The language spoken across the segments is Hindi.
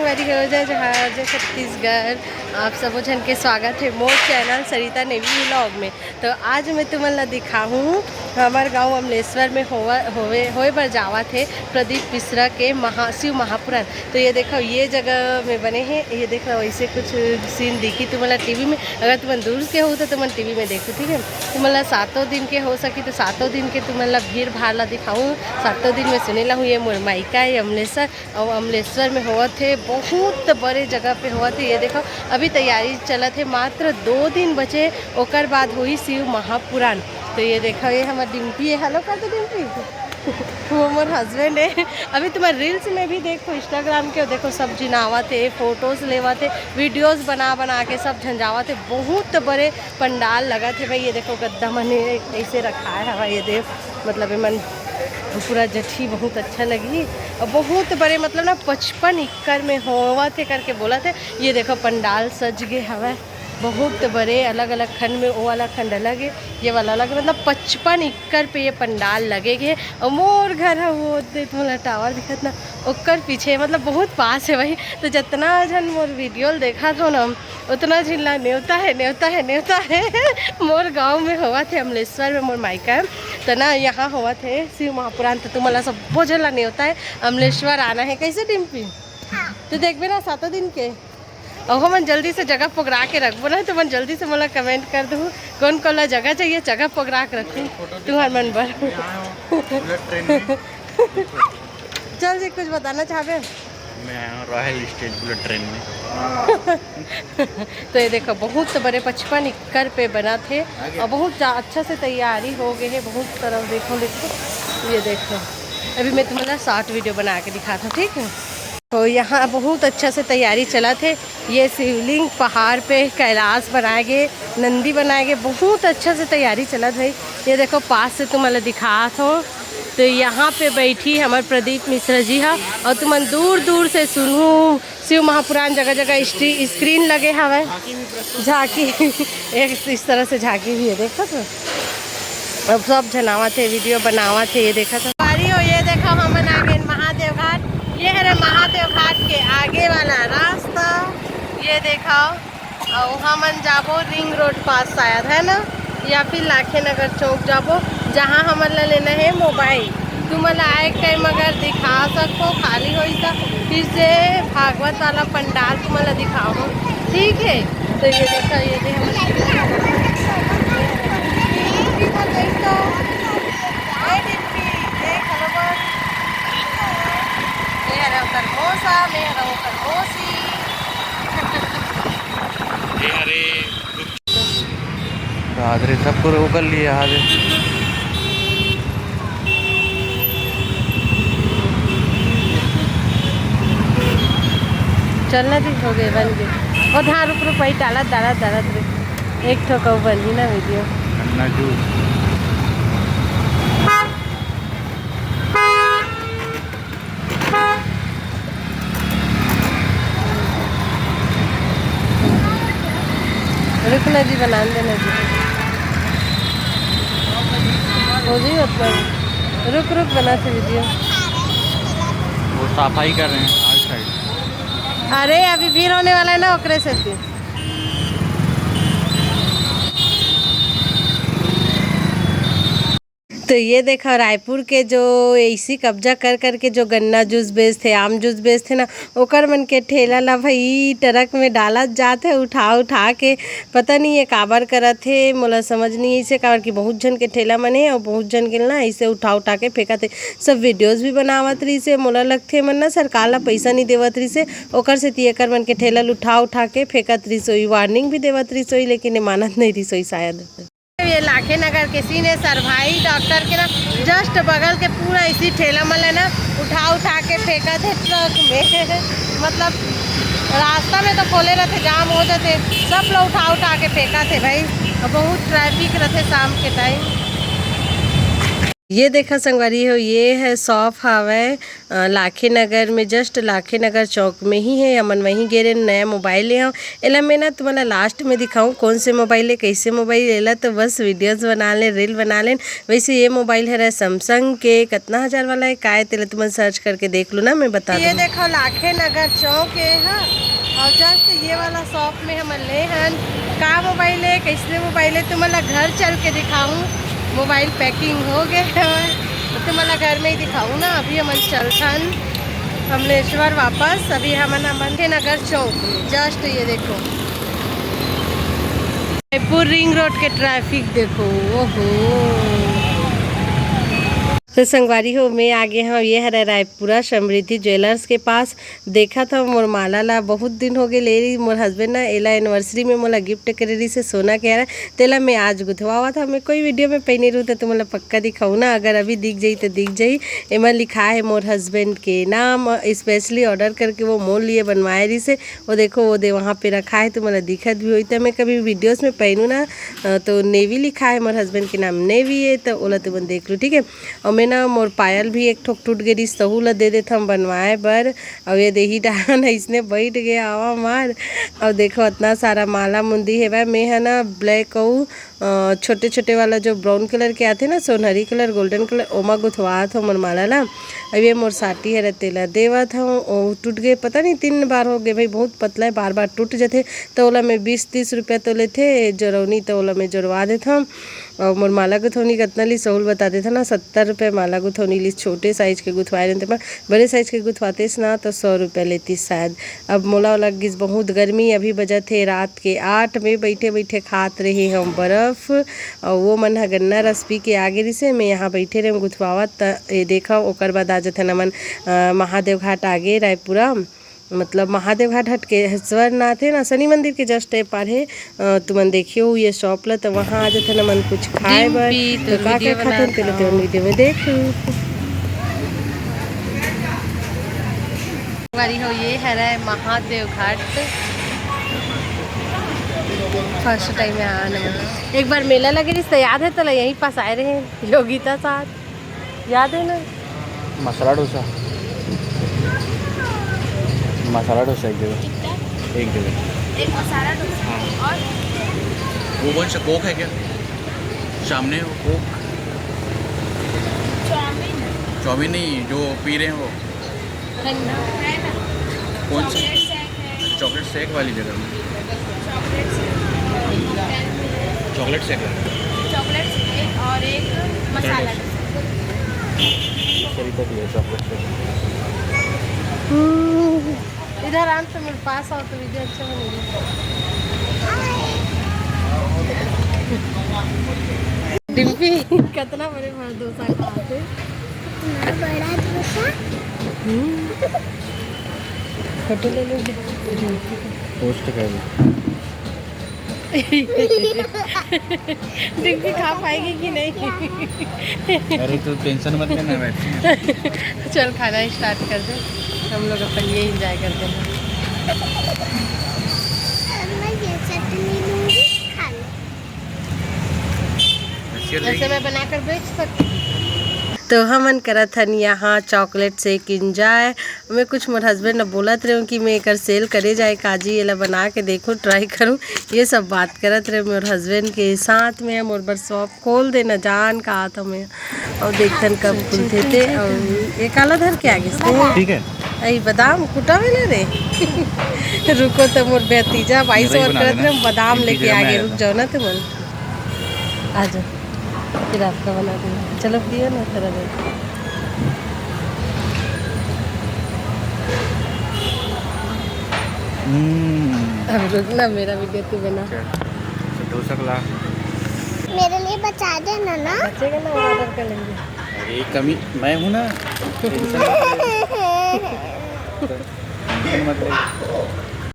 हमारी हो जाए जहाँ जय छत्तीसगढ़। आप सब जन के स्वागत है मोर चैनल सरिता नेवी व्लॉग में। तो आज मैं तुम्हें दिखाऊँ हमारे गांव अमलेश्वर में होए बर जावा थे प्रदीप मिश्रा के शिव महापुराण। तो ये देखो ये जगह में बने हैं, ये देख लो ऐसे कुछ सीन दिखी तुम्हारा टीवी में। अगर तुम दूर से हो तो तुम टीवी में देखो, ठीक है। तुम्हारा 7 दिन के हो सकी तो 7 दिन के तुम्हारा भीड़ भाड़ ला दिखाऊँ। 7 दिन में सुने ला हूँ ये मोर मायका है अमलेश्वर, और अमलेश्वर में हुआ थे बहुत बड़े जगह पे हुआ थे। ये देखो अभी तैयारी चला थे, मात्र 2 दिन बचे ओकर बाद हुई शिव महापुराण। तो ये देखो ये हमारी डिम्पी है। हेलो कर दो डिम्पी। वो मोर हस्बैंड है। अभी तुम्हारे रील्स में भी देखो इंस्टाग्राम के देखो सब जिनावा थे, फोटोज लेवा थे, वीडियोस बना के सब झंझावा थे। बहुत बड़े पंडाल लगा थे भाई। ये देखो गद्दा मने ऐसे रखा है हवा, ये देख मतलब मन पूरा जठी बहुत अच्छा लगी। और बहुत बड़े मतलब ना 55 एकड़ में होवा थे करके बोला थे। ये देखो पंडाल सज गए हवा बहुत बड़े, अलग अलग खंड में वो वाला खंड अलग है, ये वाला अलग है। मतलब 55 एकड़ पे ये पंडाल लगेगे। और मोर घर है वो तुम्हारा टावर दिखत ना ओकर पीछे, मतलब बहुत पास है भाई। तो जितना जन मोर वीडियो देखा तो ना उतना झिल्ला न्योता है न्योता है न्योता है। मोर गांव में हुआ थे अमलेश्वर में मोर मायका, तो ना यहाँ हुआ थे शिव महापुराण। तो तुम्हारा सब बहुत झिल्ला न्योता है अमलेश्वर आना है। कैसे डिम्पी तो देखबे ना 7 दिन के। और हम जल्दी से जगह पकड़ा के रखबो ना, तो मैं जल्दी से मला कमेंट कर दूँ कौन कौन जगह चाहिए, जगह पकड़ा के रखूँ तुम्हारे मन पर। चल जी कुछ बताना चाहे। मैं रॉयल स्टेज बुलेट ट्रेन में। तो ये देखो बहुत बड़े 55 एकड़ पे बना थे और बहुत अच्छा से तैयारी हो गई है। बहुत तरह देखो ये देखो अभी मैं तुम्हारा शॉर्ट वीडियो बना के दिखाता हूँ, ठीक है। तो यहाँ बहुत अच्छा से तैयारी चला थे। ये शिवलिंग पहाड़ पे कैलाश बनाए गए, नंदी बनाए गए, बहुत अच्छा से तैयारी चला भाई। ये देखो पास से तुम्हारा दिखा हो। तो यहाँ पे बैठी हमारे प्रदीप मिश्रा जी है, और तुम दूर दूर से सुनूँ शिव महापुराण। जगह जगह स्क्रीन लगे हवा झांकी एक इस तरह से झांकी भी है, देखा तो अब सब जनावा थे वीडियो बनावा थे। ये देखा तो हो, ये देखो हम आगे महादेव घाट। ये है महादेव घाट के आगे वाला रास्ता, ये देखो। और वहाँ मन जाबो रिंग रोड पास शायद है ना, या फिर लाखे नगर चौक जाबो, जहाँ हमारा लेना है मोबाइल। तुम्हारा आए टाइम अगर दिखा सको खाली हो फिर से भागवत वाला पंडाल तुम्हारा दिखाओ, ठीक है। तो ये देखो ये हाजरे सब पूरे वो कर लिए हाजरे। चलना भी हो गए बन गए। और हाँ रुक रुक भाई डालत डालत डालत एक ठोका बनी ना वीडियो। अन्ना जूस रुकना जी बना देना जी हो जी, मतलब रुक रुक बनाते वीडियो। वो सफाई कर रहे हैं आज साइड। अरे अभी भीड़ होने वाला है ना ओकरे से भी। तो ये देखा रायपुर के जो ऐसी कब्जा कर करके जो गन्ना जूस बेचते, आम जूस बेचते ना, ओकर मन के ठेला ला भाई ट्रक में डालत जाते उठा के। पता नहीं ये काबर करत है, मोला समझ नहीं ऐसे काबर की बहुत जन के ठेला मन है और बहुत जन के ना ऐसे उठा के फेंकत है। सब वीडियोस भी बनावत रही से, मोला लगते मन ना सरकार ला पैसा नहीं देवत रही से, ओकर से एकर मन के ठेला उठा के फेंकत रही सोई। वार्निंग भी देवत रही सोई, लेकिन मानत नहीं रही सोई शायद। ये लाखे नगर के सीन है सरभाई डॉक्टर के ना जस्ट बगल के पूरा इसी ठेला मल ना उठा के फेंका थे ट्रक में। मतलब रास्ता में तो खोले रहते जाम हो जाते, सब लोग उठा के फेंका थे भाई। बहुत ट्रैफिक रहते शाम के टाइम। ये देखा संगवारी हो, ये है शॉप हवे लाखे नगर में, जस्ट लाखे नगर चौक में ही है। हमन वहीं गे रहे नया मोबाइल ले एला मैं ना तुम्हारा लास्ट में दिखाऊं कौन से मोबाइल है, कैसे मोबाइल लेला, तो बस वीडियोस बना ले, रील बना लें। वैसे ये मोबाइल है सैमसंग के, कितना हजार वाला है काय तेला तुम सर्च करके देख लो ना, मैं बता ये देखो लाखे नगर चौक है और जस्ट ये वाला शॉप में हम ले हन का मोबाइल है, कैसे मोबाइल है तुम्हारा घर चल के दिखाऊं। मोबाइल पैकिंग हो गए तो तुम्हारा घर में ही दिखाऊँ ना। अभी हम चलथन कमलेश्वर वापस, अभी हम मंदिर नगर चौक में जस्ट ये देखो जयपुर रिंग रोड के ट्रैफिक देखो। ओहो तो संगवारी हो, मैं आगे हाँ ये है रायपुरा समृद्धि ज्वेलर्स के पास। देखा था मोर माला ला बहुत दिन हो गए ले रही, मोर हस्बैंड ना एला एनिवर्सरी में मोला गिफ्ट करे रही से सोना के रहा तेला मैं आज गुथवावा था। मैं कोई वीडियो में पहने रहूँ तो मोला पक्का दिखाऊँ ना, अगर अभी दिख जाई तो दिख जाई। एमा लिखा है मोर हस्बैंड के नाम, स्पेशली ऑर्डर करके वो मोल लिए बनवाए रही से। वो देखो वो दे वहाँ पे रखा है तो मोला दिखत भी हुई। तो मैं कभी वीडियोज़ में पहनूँ ना तो नेवी लिखा है, मोर हस्बैंड के नाम नेवी है, तो ओला तुम देख लो ठीक है। और ना मोर पायल भी एक ठोक टूट गई, सहू ला दे देता हम बनवाए बर। और ये देही डान इसने बैठ गया आवा मार। और देखो इतना सारा माला मुंदी है भाई। मैं है ना ब्लैक और छोटे छोटे वाला जो ब्राउन कलर के आते ना, सोनहरी कलर गोल्डन कलर, ओमा गुथवात हो मोर माला ला। अब ये मोर साटी है तेला देवत हूँ, टूट गए पता नहीं 3 बार हो गए भाई, बहुत पतला है, बार बार टूट जाते। तो ओला मैं 20-30 रुपया तो लेते जोरौनी, तो ओला मैं जोड़वा देता हूँ। और मोर माला गुथौनी कितना ली सहूल बता देता ना, 70 रुपये माला गुथौनी ली। छोटे साइज के गुथवाए रहते पर बड़े साइज के गुथवाते ना तो 100 रुपया लेती शायद। अब मोला लग गई बहुत गर्मी, अभी बजा थे रात के 8 में, बैठे बैठे खात रहे हम बर्फ़। और वो मन है गन्ना रस पी के आगे रही से, मैं यहाँ बैठे रहे गुथवावत। ये देखा ओकर बाद आ जाते नमन महादेव घाट आगे रायपुरा, मतलब महादेव घाट हट के स्वरनाथ है ना, शनि मंदिर के जस्ट पार है। तुमन देखियो ये शॉप ला, तो वहाँ आ जाते ना मन कुछ खाए बर, तो का क्या खाते तेरे तो वीडियो में देख वाली हो। ये है महादेव घाट, फर्स्ट टाइम यहाँ आने में। एक बार मेला लगे रही तो याद है, तो यहीं पास आए रहे योगिता साथ, याद है ना। मसाला डोसा, मसाला डोसा एक जगह, एक मसाला डोसा। और वो कौन सा कोक है क्या सामने, वो कोक चाउमीन नहीं जो पी रहे हैं वो कौन सा, चॉकलेट शेक वाली जगह में, चॉकलेट शेक और एक मसाला चॉकलेट शेक। इधर आन तो मेरे पास आओ तो वीडियो अच्छा बनेगी। डिम्पी कितना बड़े डोसा खाते, बड़ा डोसा फोटो ले लो पोस्ट कर डिम्पी खा पाएगी कि नहीं। अरे तो टेंशन मत लेना बैठ। चल खाना स्टार्ट कर दे, हम लोग अपन ये एंजॉय करते हैं। ऐसे मैं बनाकर बेच सकती। तो हमन करत हन यहाँ चॉकलेट शेक इंजॉय। मैं कुछ मोर हस्बैंड ने बोलत रहे कि मैं एक सेल करे जाए काजी, ये बना के देखो ट्राई करूँ, ये सब बात करत रहे मोर हस्बैंड के साथ में। मोर बर शॉप खोल देना जान का आता मैं, और देखथन कब खुलते थे। और एक आला धर के आगे से ठीक है, अई बादाम कुटा में ना रे रुको तो मोर भतीजा 22 और करत रहे बादाम लेके आगे, रुक जाओ ना तुम आ जाओ, फिर आपका बना दूँगा। चलो पियो ना तेरा दे। अब रुकना, मेरा वीडियो तू बना। डोसा खिला मेरे लिए बचा देना ना, बचेगा ना, ऑर्डर कर लेंगे। एक कमी मैं हूँ ना।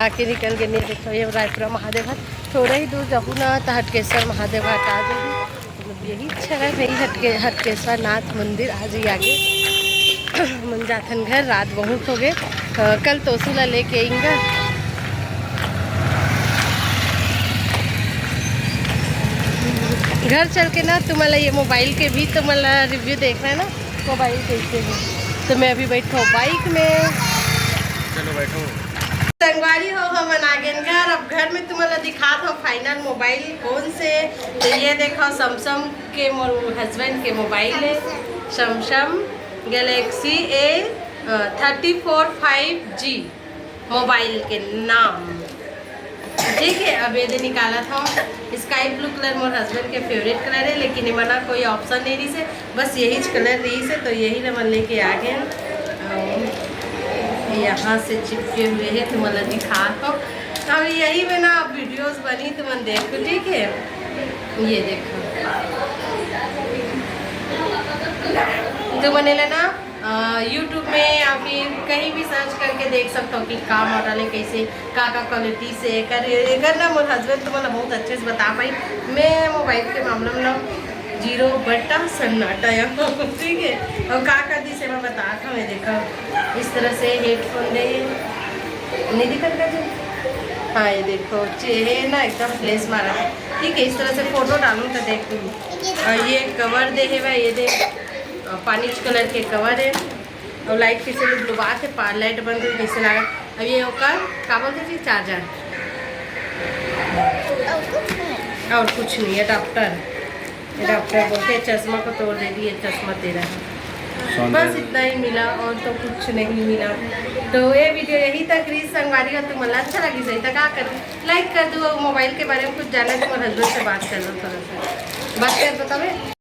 आके निकल गए नहीं, देखो ये रायपुरा महादेव घाट, थोड़ा ही दूर जाऊँ ना तो हटकेश्वर महादेव घाट आ जाएगी। मतलब यही इच्छा है मेरी, हटकेश्वर नाथ मंदिर आ जाइए आगे। मन जाथन घर, रात बहुत हो गए, कल तोसूला लेके आएंगे। घर चल के ना तुम्हारा ये मोबाइल के भी तुम्हारा रिव्यू देखना है ना, मोबाइल कैसे है। तो मैं अभी बैठा हूँ बाइक में। चलो बैठो। संगवारी हो हम आगेन घर। अब घर में तुम्हारा दिखाता हूँ फाइनल मोबाइल कौन से। तो ये देखो सैमसंग के मोर हस्बैंड के मोबाइल है, Samsung Galaxy A34 5G mobile के नाम। ठीक है, अब ये निकाला था स्काई ब्लू कलर मोर हस्बैंड के फेवरेट कलर है, लेकिन ये मना कोई ऑप्शन नहीं रही से, बस यही कलर रही से, तो यही ना मन लेके आ गए। यहाँ से चिपके हुए हैं, तुम्हारा दिखा तो अब यही में ना वीडियोस बनी तुम देखो। ठीक है, ये देखो तो मैंने लेना यूट्यूब में या फिर कहीं भी सर्च करके देख सकता हो कि का मॉडल है, कैसे का क्वालिटी से कर ना मोर हस्बैंड तुम्हारा बहुत अच्छे से बता पाई। मैं मोबाइल के मामले में ना 0 सन्नाटा है। ठीक है, और का दी से मैं बता था। मैं देखा इस तरह से हेडफोन दे नहीं दिखा जी। हाँ ये देखो चेहरे ना एकदम फ्लैश मारा है। ठीक है, इस तरह से फोटो डालूँ तो देख लूँ। ये कवर दे है भाई, ये दे पानी कलर के कवर है, और लाइट कैसे लोग बात है, लाइट बंद कर कैसे लगा। अब ये होकर क्या बोलते थे, चार्जर और कुछ नहीं, अडाप्टर बोलते। चश्मा को तोड़ दे दिए, चश्मा तेरा है। बस इतना ही मिला और तो कुछ नहीं मिला। तो ये वीडियो यही तक रीस संगवारी का तुम्हारा अच्छा लगी सही तक कर लाइक कर दो। मोबाइल के बारे में कुछ जाना तो मेरे हस्बैंड से बात कर लो, थोड़ा सा बात कर बतावे।